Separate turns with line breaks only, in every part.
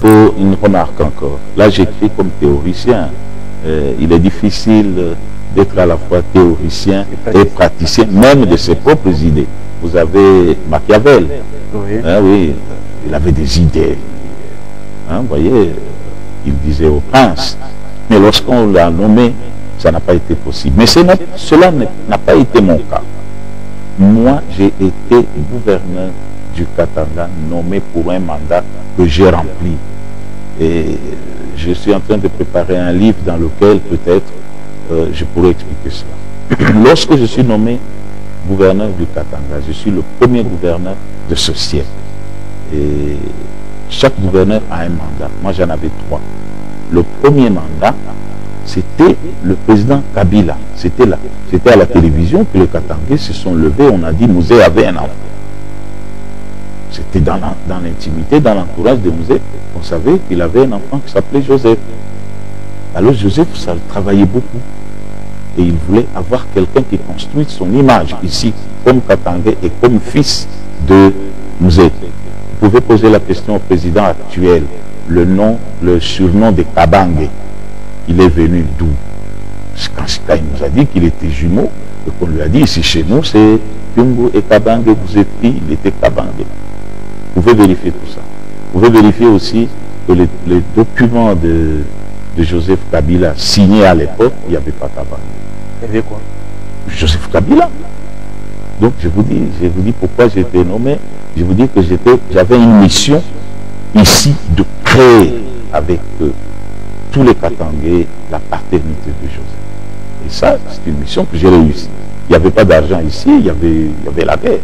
faut une remarque encore. Là, j'écris comme théoricien. Il est difficile d'être à la fois théoricien et praticien, même de ses propres idées. Vous avez Machiavel.
Oui.
Hein, oui, il avait des idées. Hein, vous voyez, il disait au prince. Mais lorsqu'on l'a nommé, ça n'a pas été possible. Mais cela n'a pas été mon cas. Moi, j'ai été gouverneur du Katanga, nommé pour un mandat que j'ai rempli. Et je suis en train de préparer un livre dans lequel peut-être je pourrais expliquer cela. Lorsque je suis nommé gouverneur du Katanga, je suis le premier gouverneur de ce siècle. Et chaque gouverneur a un mandat. Moi, j'en avais 3. Le premier mandat, c'était le président Kabila. C'était à la télévision que les Katangais se sont levés. On a dit Mouzé avait un enfant. C'était dans l'intimité, dans l'entourage de Mouzé. On savait qu'il avait un enfant qui s'appelait Joseph. Alors Joseph, ça le travaillait beaucoup. Et il voulait avoir quelqu'un qui construise son image ici, comme Katangais et comme fils de Mouzé. Vous pouvez poser la question au président actuel. Le surnom de Kabange, il est venu d'où? Quand il nous a dit qu'il était jumeau, et qu'on lui a dit ici chez nous, c'est Kyungu et Kabange, vous êtes pris, il était Kabange. Vous pouvez vérifier tout ça. Vous pouvez vérifier aussi que les documents de Joseph Kabila signés à l'époque, il n'y avait pas Kabange.
Il y avait quoi?
Joseph Kabila. Donc je vous dis pourquoi j'ai été nommé. Je vous dis que j'avais une mission ici de créer avec tous les Katangais la paternité de Joseph. Et ça, c'est une mission que j'ai réussi. Il n'y avait pas d'argent ici, il y avait la guerre.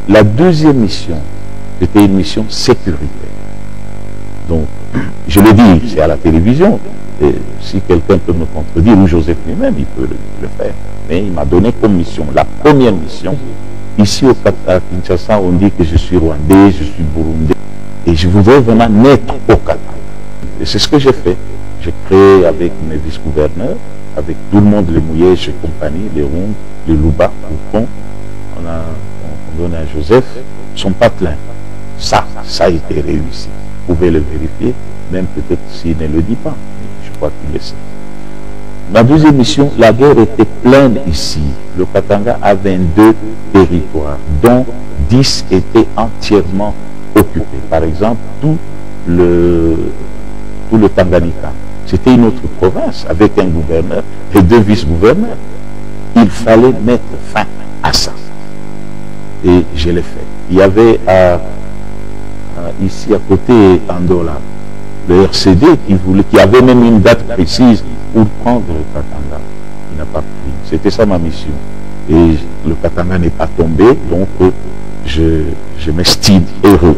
La deuxième mission, c'était une mission sécuritaire. Donc, je le dis, c'est à la télévision. Et si quelqu'un peut me contredire, ou Joseph lui-même, il peut le faire. Mais il m'a donné comme mission, la première mission. Ici à Kinshasa, on dit que je suis rwandais, je suis burundais. Et je voudrais vraiment naître au Katanga. Et c'est ce que j'ai fait. J'ai créé avec mes vice-gouverneurs, avec tout le monde, les Mouyèges et compagnie, les Rondes, les Louba, Oukon. On donne à Joseph son patelin. Ça a été réussi. Vous pouvez le vérifier, même peut-être s'il ne le dit pas. Je crois qu'il le sait. Ma deuxième mission, la guerre était pleine ici. Le Katanga a 22 territoires, dont 10 étaient entièrement occupés. Par exemple, tout le Tanganyika. C'était une autre province avec un gouverneur et 2 vice-gouverneurs. Il fallait mettre fin à ça. Et je l'ai fait. Il y avait ici à côté Andola, le RCD qui avait même une date précise pour prendre le Katanga. Il n'a pas pris. C'était ça ma mission. Et le Katanga n'est pas tombé, donc je m'estime heureux.